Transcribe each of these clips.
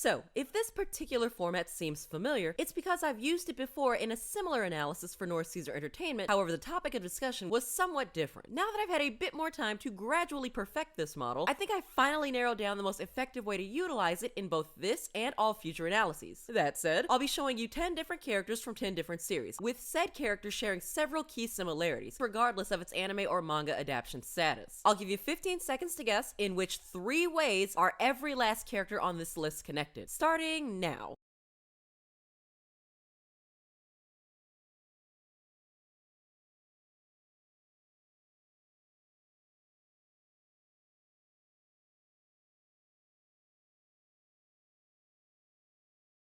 So, if this particular format seems familiar, it's because I've used it before in a similar analysis for North Caesar Entertainment. However, the topic of discussion was somewhat different. Now that I've had a bit more time to gradually perfect this model, I think I finally narrowed down the most effective way to utilize it in both this and all future analyses. That said, I'll be showing you 10 different characters from 10 different series, with said characters sharing several key similarities, regardless of its anime or manga adaptation status. I'll give you 15 seconds to guess in which 3 ways are every last character on this list connected. Starting now.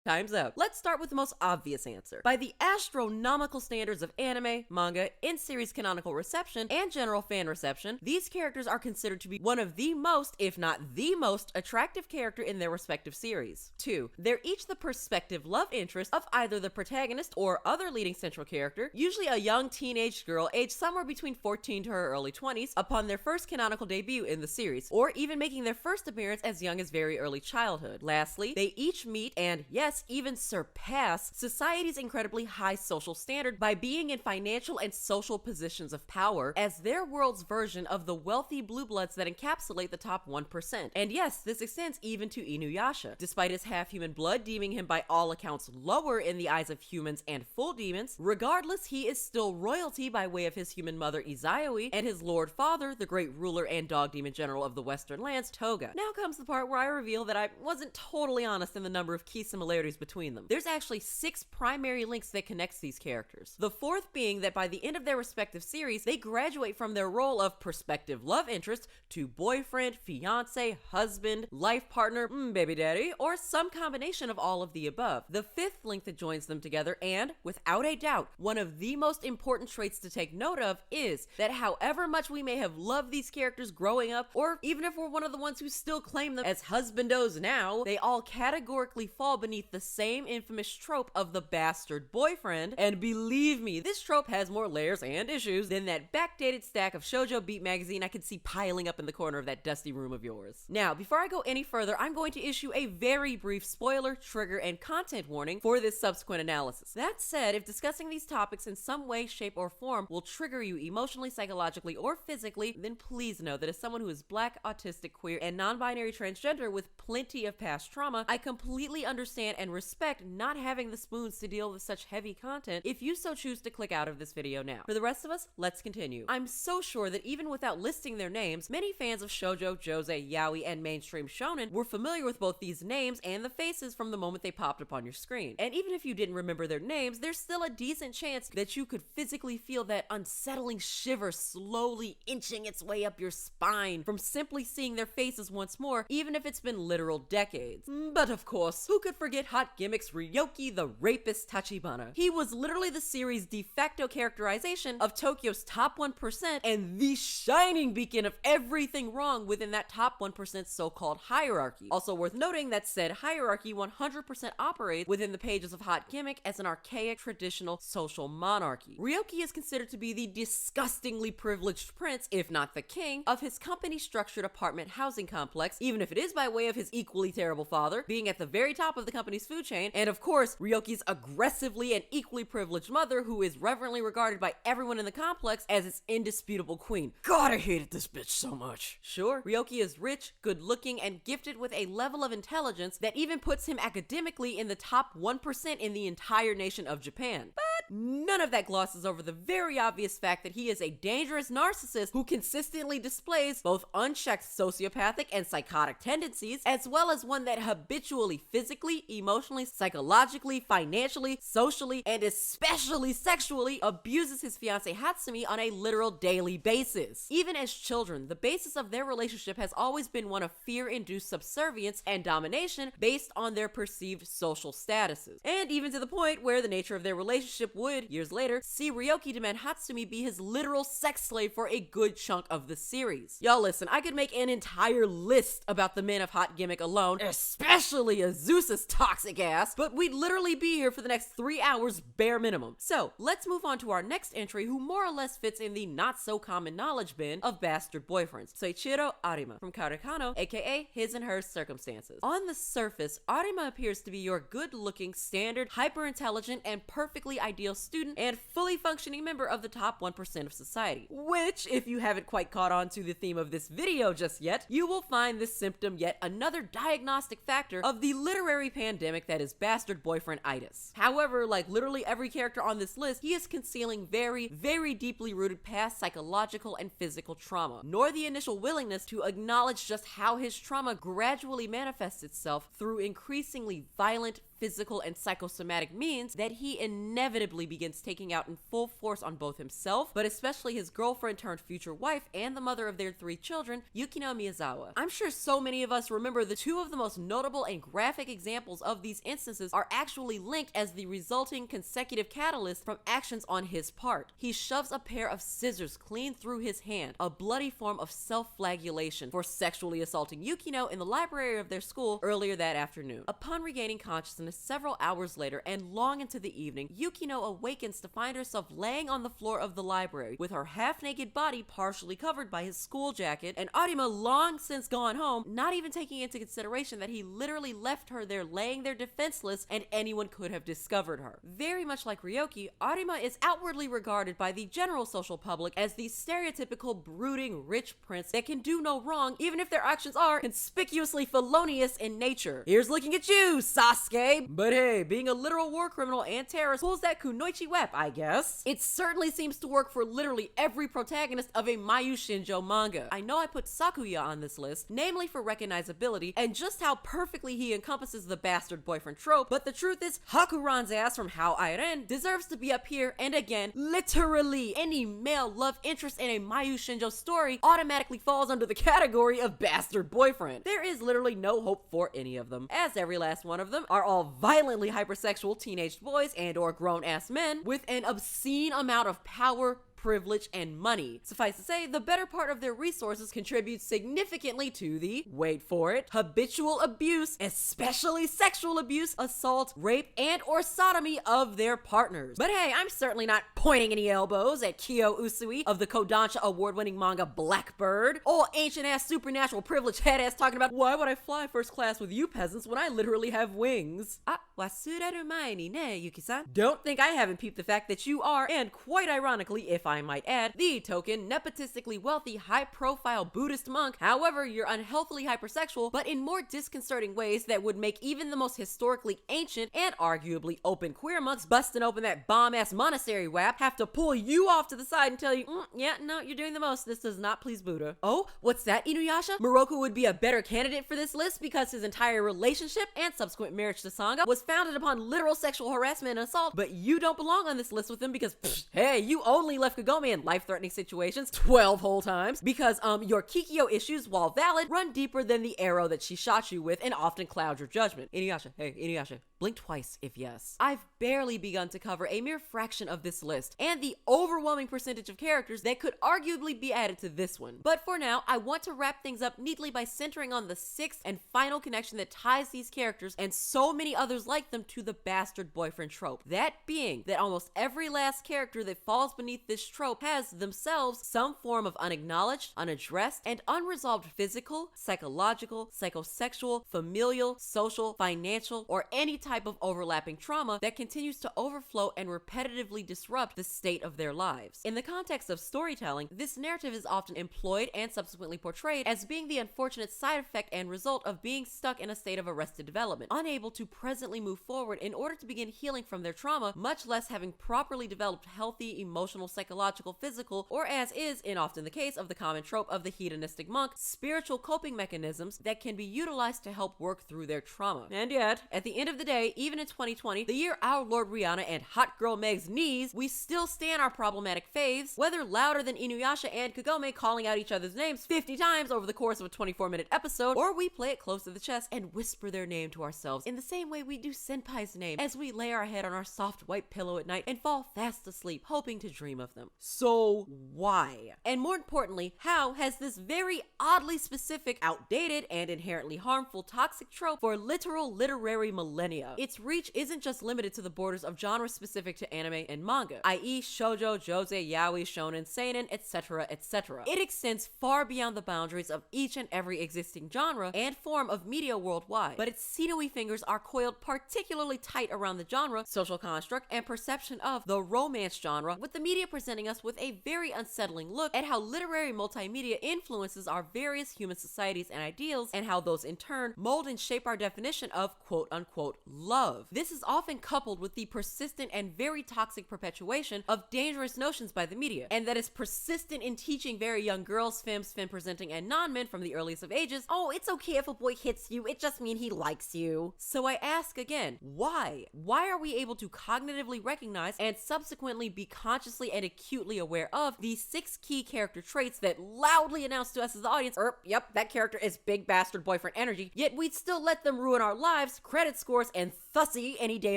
Time's up. Let's start with the most obvious answer. By the astronomical standards of anime, manga, in-series canonical reception, and general fan reception, these characters are considered to be one of the most, if not the most, attractive character in their respective series. 2. They're each the prospective love interest of either the protagonist or other leading central character, usually a young teenage girl aged somewhere between 14 to her early 20s, upon their first canonical debut in the series, or even making their first appearance as young as very early childhood. Lastly, they each meet and, yes, even surpass society's incredibly high social standard by being in financial and social positions of power as their world's version of the wealthy blue bloods that encapsulate the top 1%. And yes, this extends even to InuYasha. Despite his half-human blood deeming him by all accounts lower in the eyes of humans and full demons, regardless, he is still royalty by way of his human mother Izayoi and his lord father, the great ruler and dog demon general of the Western lands, Toga. Now comes the part where I reveal that I wasn't totally honest in the number of key similarities between them. There's actually 6 primary links that connects these characters. The 4th being that by the end of their respective series, they graduate from their role of prospective love interest to boyfriend, fiance, husband, life partner, baby daddy, or some combination of all of the above. The 5th link that joins them together, and without a doubt, one of the most important traits to take note of, is that however much we may have loved these characters growing up, or even if we're one of the ones who still claim them as husbandos now, they all categorically fall beneath the same infamous trope of the bastard boyfriend, and believe me, this trope has more layers and issues than that backdated stack of shoujo beat magazine I can see piling up in the corner of that dusty room of yours. Now, before I go any further, I'm going to issue a very brief spoiler, trigger, and content warning for this subsequent analysis. That said, if discussing these topics in some way, shape, or form will trigger you emotionally, psychologically, or physically, then please know that as someone who is black, autistic, queer, and non-binary transgender with plenty of past trauma, I completely understand and respect not having the spoons to deal with such heavy content if you so choose to click out of this video now. For the rest of us, let's continue. I'm so sure that even without listing their names, many fans of shoujo, josei, yaoi, and mainstream shonen were familiar with both these names and the faces from the moment they popped up on your screen. And even if you didn't remember their names, there's still a decent chance that you could physically feel that unsettling shiver slowly inching its way up your spine from simply seeing their faces once more, even if it's been literal decades. But of course, who could forget Hot Gimmick's Ryoki the rapist Tachibana? He was literally the series' de facto characterization of Tokyo's top 1% and the shining beacon of everything wrong within that top 1% so-called hierarchy. Also worth noting that said hierarchy 100% operates within the pages of Hot Gimmick as an archaic traditional social monarchy. Ryoki is considered to be the disgustingly privileged prince, if not the king, of his company-structured apartment housing complex, even if it is by way of his equally terrible father, being at the very top of the company's food chain, and of course, Ryoki's aggressively and equally privileged mother, who is reverently regarded by everyone in the complex as its indisputable queen. God, I hated this bitch so much. Sure, Ryoki is rich, good-looking, and gifted with a level of intelligence that even puts him academically in the top 1% in the entire nation of Japan. But none of that glosses over the very obvious fact that he is a dangerous narcissist who consistently displays both unchecked sociopathic and psychotic tendencies, as well as one that habitually physically, emotionally, psychologically, financially, socially, and especially sexually abuses his fiancée Hatsumi on a literal daily basis. Even as children, the basis of their relationship has always been one of fear-induced subservience and domination based on their perceived social statuses. And even to the point where the nature of their relationship would, years later, see Ryoki demand Hatsumi be his literal sex slave for a good chunk of the series. Y'all listen, I could make an entire list about the men of hot Gimmick alone, especially Azusa's toxic ass, but we'd literally be here for the next 3 hours bare minimum. So, let's move on to our next entry who more or less fits in the not so common knowledge bin of bastard boyfriends. Soichirou Arima from Kano, aka His and Hers Circumstances. On the surface, Arima appears to be your good-looking, standard, hyper-intelligent, and perfectly ideal student and fully functioning member of the top 1% of society. Which, if you haven't quite caught on to the theme of this video just yet, you will find this symptom yet another diagnostic factor of the literary pandemic that is bastard boyfriend-itis. However, like literally every character on this list, he is concealing very, very deeply rooted past psychological and physical trauma, nor the initial willingness to acknowledge just how his trauma gradually manifests itself through increasingly violent physical and psychosomatic means that he inevitably begins taking out in full force on both himself, but especially his girlfriend turned future wife and the mother of their 3 children, Yukino Miyazawa. I'm sure so many of us remember the 2 of the most notable and graphic examples of these instances are actually linked as the resulting consecutive catalyst from actions on his part. He shoves a pair of scissors clean through his hand, a bloody form of self-flagellation, for sexually assaulting Yukino in the library of their school earlier that afternoon. Upon regaining consciousness several hours later and long into the evening, Yukino awakens to find herself laying on the floor of the library with her half-naked body partially covered by his school jacket, and Arima long since gone home, not even taking into consideration that he literally left her there laying there defenseless and anyone could have discovered her. Very much like Ryoki, Arima is outwardly regarded by the general social public as the stereotypical brooding rich prince that can do no wrong even if their actions are conspicuously felonious in nature. Here's looking at you, Sasuke! But hey, being a literal war criminal and terrorist pulls that kunoichi wep, I guess. It certainly seems to work for literally every protagonist of a Mayu Shinjo manga. I know I put Sakuya on this list, namely for recognizability and just how perfectly he encompasses the bastard boyfriend trope, but the truth is, Hakuran's ass from How Airen deserves to be up here, and again, literally any male love interest in a Mayu Shinjo story automatically falls under the category of bastard boyfriend. There is literally no hope for any of them, as every last one of them are all violently hypersexual teenage boys and or grown-ass men with an obscene amount of power, privilege, and money. Suffice to say, the better part of their resources contributes significantly to the, wait for it, habitual abuse, especially sexual abuse, assault, rape, and or sodomy of their partners. But hey, I'm certainly not pointing any elbows at Kyo Usui of the Kodansha award-winning manga Blackbird, old ancient-ass supernatural privileged head-ass talking about, why would I fly first class with you peasants when I literally have wings? Wasureru mae ni ne, Yuki-san. Don't think I haven't peeped the fact that you are, and quite ironically, if I might add, the token nepotistically wealthy high-profile Buddhist monk. However, you're unhealthily hypersexual, but in more disconcerting ways that would make even the most historically ancient and arguably open queer monks busting open that bomb-ass monastery wap have to pull you off to the side and tell you, yeah, no, you're doing the most. This does not please Buddha. Oh, what's that, InuYasha? Moroku would be a better candidate for this list because his entire relationship and subsequent marriage to Sangha was founded upon literal sexual harassment and assault, but you don't belong on this list with him because, hey, you only left Kagome in life-threatening situations 12 whole times because, your Kikyo issues, while valid, run deeper than the arrow that she shot you with and often cloud your judgment. InuYasha, hey, InuYasha, blink twice if yes. I've barely begun to cover a mere fraction of this list and the overwhelming percentage of characters that could arguably be added to this one. But for now, I want to wrap things up neatly by centering on the 6th and final connection that ties these characters and so many others like them to the bastard boyfriend trope. That being that almost every last character that falls beneath this trope has themselves some form of unacknowledged, unaddressed, and unresolved physical, psychological, psychosexual, familial, social, financial, or any type of overlapping trauma that continues to overflow and repetitively disrupt the state of their lives. In the context of storytelling, this narrative is often employed and subsequently portrayed as being the unfortunate side effect and result of being stuck in a state of arrested development, unable to presently move forward in order to begin healing from their trauma, much less having properly developed healthy emotional, psychological, psychological, physical, or as is often the case of the common trope of the hedonistic monk, spiritual coping mechanisms that can be utilized to help work through their trauma. And yet, at the end of the day, even in 2020, the year our Lord Rihanna and Hot Girl Meg's knees, we still stand our problematic faves, whether louder than InuYasha and Kagome calling out each other's names 50 times over the course of a 24-minute episode, or we play it close to the chest and whisper their name to ourselves in the same way we do Senpai's name as we lay our head on our soft white pillow at night and fall fast asleep, hoping to dream of them. So why? And more importantly, how has this very oddly specific, outdated, and inherently harmful toxic trope for literal literary millennia? Its reach isn't just limited to the borders of genres specific to anime and manga, i.e. shoujo, josei, yaoi, shonen, seinen, etc., etc. It extends far beyond the boundaries of each and every existing genre and form of media worldwide, but its sinewy fingers are coiled particularly tight around the genre, social construct, and perception of the romance genre, with the media presenting us with a very unsettling look at how literary multimedia influences our various human societies and ideals, and how those in turn mold and shape our definition of quote-unquote love. This is often coupled with the persistent and very toxic perpetuation of dangerous notions by the media, and that is persistent in teaching very young girls, femmes, femme-presenting, and non-men from the earliest of ages, oh, it's okay if a boy hits you, it just means he likes you. So I ask again, why? Why are we able to cognitively recognize and subsequently be consciously and acutely aware of these 6 key character traits that loudly announce to us as the audience, yep, that character is big bastard boyfriend energy, yet we'd still let them ruin our lives, credit scores, and thussy any day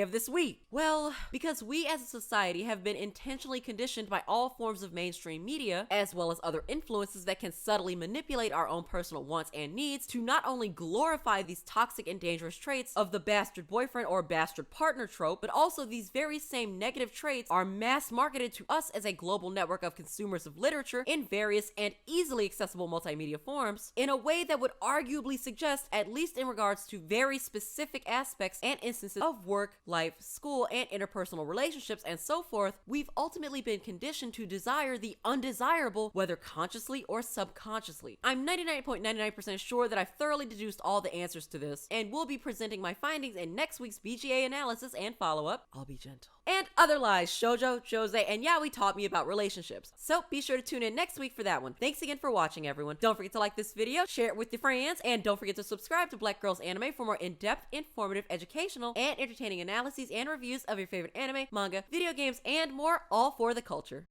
of this week? Well, because we as a society have been intentionally conditioned by all forms of mainstream media, as well as other influences that can subtly manipulate our own personal wants and needs, to not only glorify these toxic and dangerous traits of the bastard boyfriend or bastard partner trope, but also these very same negative traits are mass marketed to us as a global network of consumers of literature in various and easily accessible multimedia forms, in a way that would arguably suggest, at least in regards to very specific aspects and instances of work, life, school, and interpersonal relationships, and so forth, we've ultimately been conditioned to desire the undesirable, whether consciously or subconsciously. I'm 99.99% sure that I've thoroughly deduced all the answers to this, and will be presenting my findings in next week's BGA analysis and follow-up. I'll be gentle. And other lies shoujo, josei, and yaoi taught me about relationships. So be sure to tune in next week for that one. Thanks again for watching, everyone. Don't forget to like this video, share it with your friends, and don't forget to subscribe to Black Girls Anime for more in-depth, informative, educational, and entertaining analyses and reviews of your favorite anime, manga, video games, and more, all for the culture.